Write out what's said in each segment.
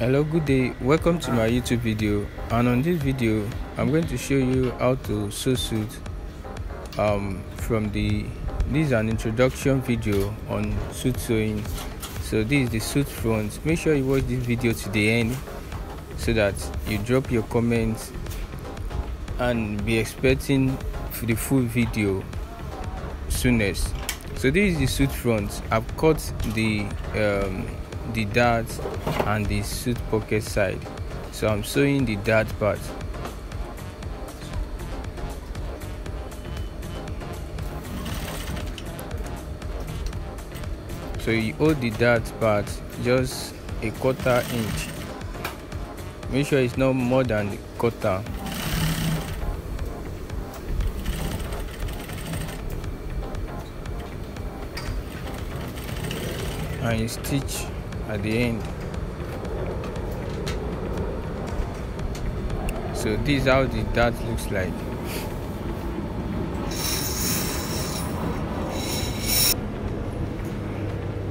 Hello, good day, welcome to my YouTube video. And on this video I'm going to show you how to sew suit this is an introduction video on suit sewing. So this is the suit front. Make sure you watch this video to the end so that you drop your comments and be expecting the full video soonest. So this is the suit front. I've cut the dart and the suit pocket side, so I'm sewing the dart part. So you hold the dart part just a quarter inch. Make sure it's not more than the quarter. And you stitch at the end. So this is how the dart looks like.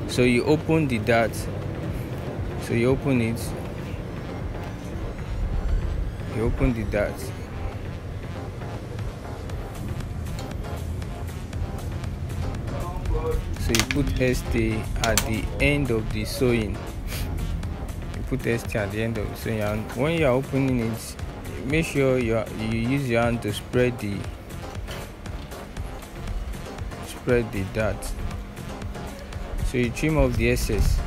So you open the dart. So you open it. You open the dart. So you put ST at the end of the sewing. You put ST at the end of the sewing, and when you are opening it, make sure you use your hand to spread the dart. So you trim off the excess.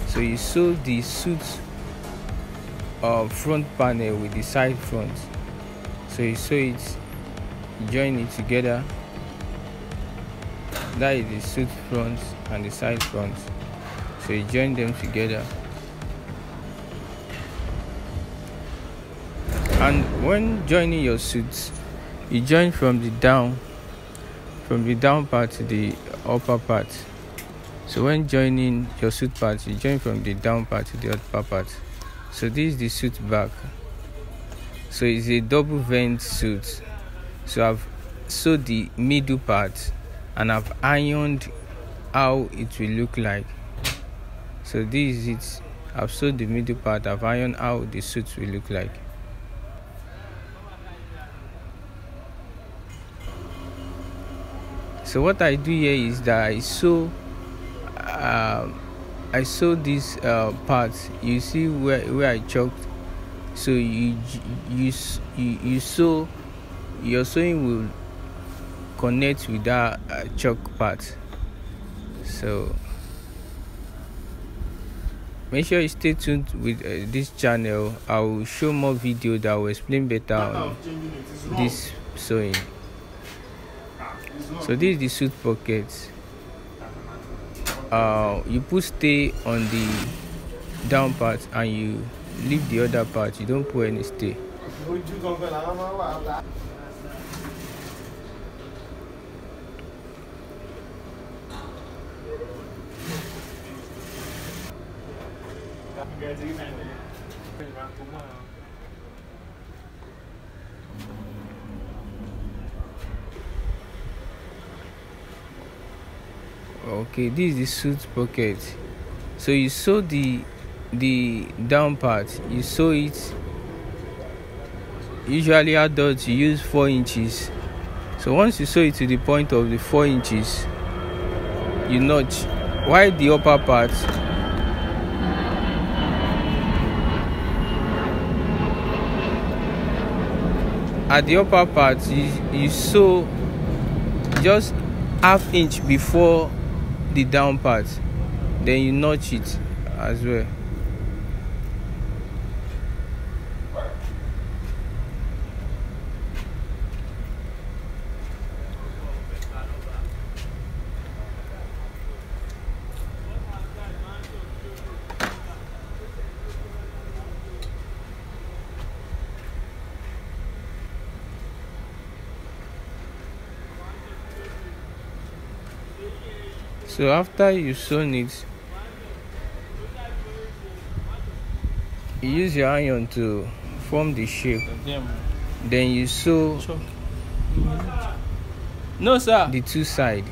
So you sew the suit front panel with the side front. So you sew it, join it together. That is the suit front and the side front. So you join them together. And when joining your suits, you join from the down part to the upper part. So when joining your suit part, you join from the down part to the upper part. So this is the suit back. So it's a double vent suit. So I've sewed the middle part and I've ironed how it will look like. So this is it. I've sewed the middle part, I've ironed how the suit will look like. So what I do here is that I sew this part. You see where I chalked. So you sew, your sewing will connect with that chalk part. So make sure you stay tuned with this channel. I will show more video that will explain better on this sewing. So this is the suit pocket. You put stay on the down part and you leave the other part. You don't put any stay. Okay, this is the suit pocket. So you sew the down part. You sew it. Usually adults you use 4 inches. So once you sew it to the point of the 4 inches, you notch. While the upper part, at the upper part, you sew just ½ inch before the down part, then you notch it as well. So after you sewn it, you use your iron to form the shape. Then you sew No, sir. The two side.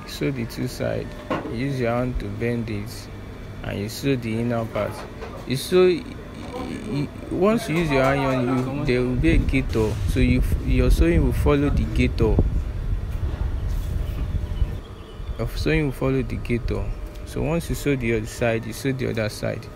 Sew the two side. Use your hand to bend it, and you sew the inner part. You sew. Once you use your iron, there will be a gator. So your sewing will follow the gator. Your sewing will follow the gator. So once you sew the other side, you sew the other side.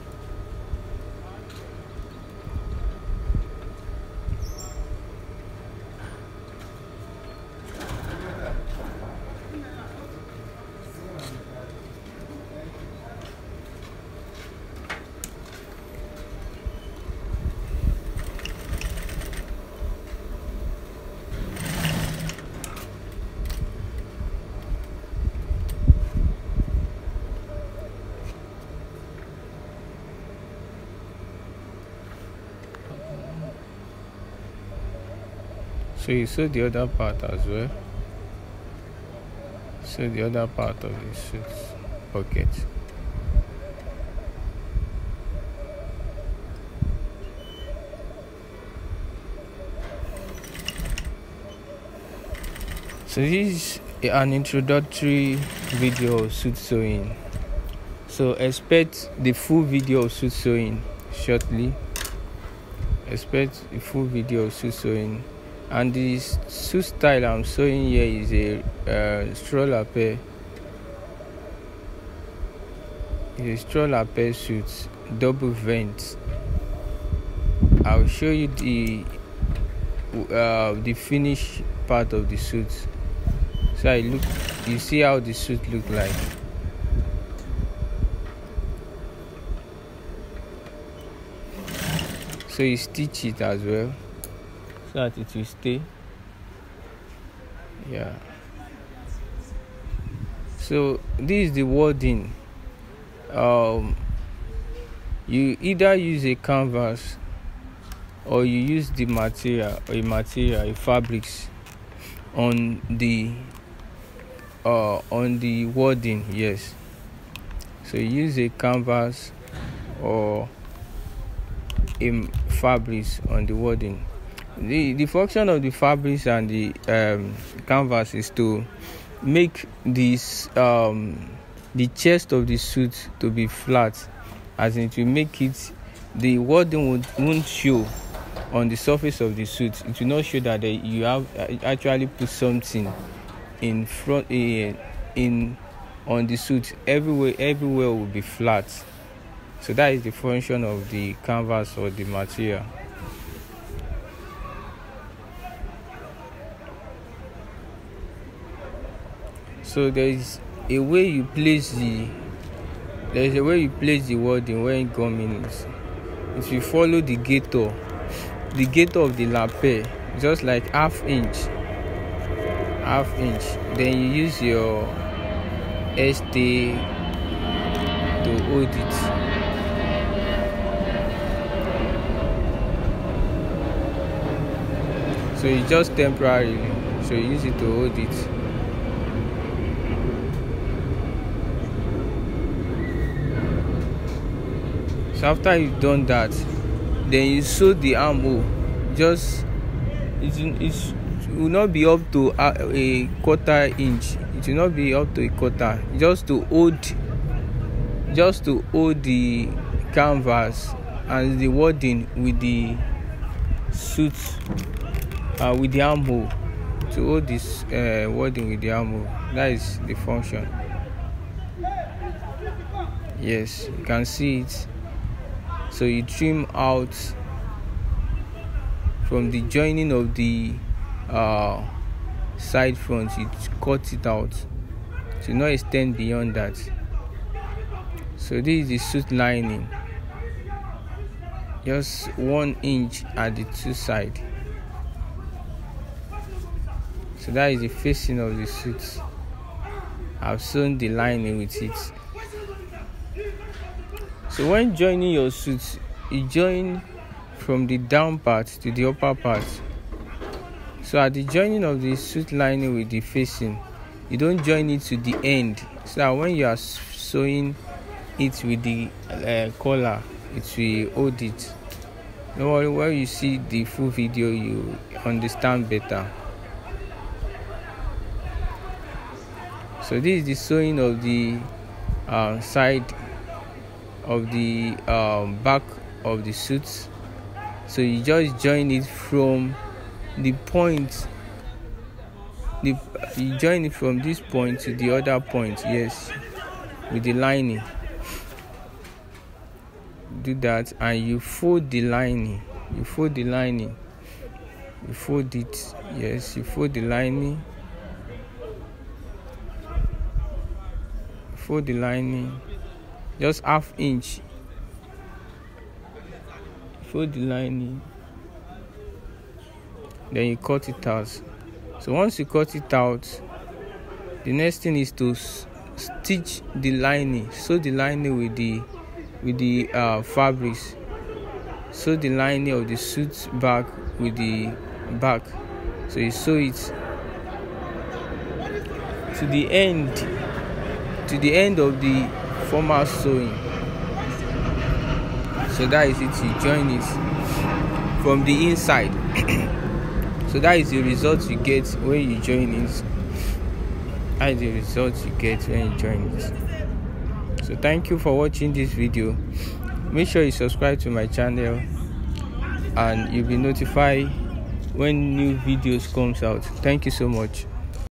So you sew the other part as well. Sew the other part of the suit pocket. So this is an introductory video of suit sewing. So expect the full video of suit sewing shortly. Expect the full video of suit sewing. And the suit style I'm sewing here is a straw lapel. It's a straw lapel suit, double vent. I'll show you the finished part of the suit. So you see how the suit look like. So you stitch it as well, so that it will stay. Yeah. So this is the wording. You either use a canvas or you use the material, a fabrics on the wording. Yes. So you use a canvas or a fabrics on the wording. The function of the fabrics and the canvas is to make this the chest of the suit to be flat, as in it will make it, the wording won't show on the surface of the suit. It will not show that you have actually put something in front on the suit. Everywhere will be flat. So that is the function of the canvas or the material. So there is a way you place the wording when it comes in. If you follow the gator of the lapel, just like half inch, then you use your stay to hold it. So it's just temporary, so you use it to hold it. So after you've done that, then you sew the armhole. Just it will not be up to a quarter inch. It will not be up to a quarter. Just to hold the canvas and the wording with the suit, with the armhole. To hold this wording with the armhole. That is the function. Yes, you can see it. So you trim out from the joining of the side front, you cut it out to not extend beyond that. So this is the suit lining, just 1 inch at the two sides. So that is the facing of the suit. I've sewn the lining with it. So when joining your suit, you join from the down part to the upper part. So at the joining of the suit lining with the facing, you don't join it to the end, so that when you are sewing it with the collar, it will hold it. No worry, when you see the full video you understand better. So this is the sewing of the side of the back of the suit. So you just join it from the point, you join it from this point to the other point, yes, with the lining. Do that, and you fold the lining, you fold it, yes, you fold the lining, just ½ inch, fold the lining, then you cut it out. So once you cut it out, the next thing is to stitch the lining, sew the lining with the fabrics. Sew the lining of the suit back with the back. So you sew it to the end of the formal sewing. So that is it. You join it from the inside. So that is the result you get when you join it. That is the result you get when you join it. So thank you for watching this video. Make sure you subscribe to my channel and you'll be notified when new videos comes out. Thank you so much.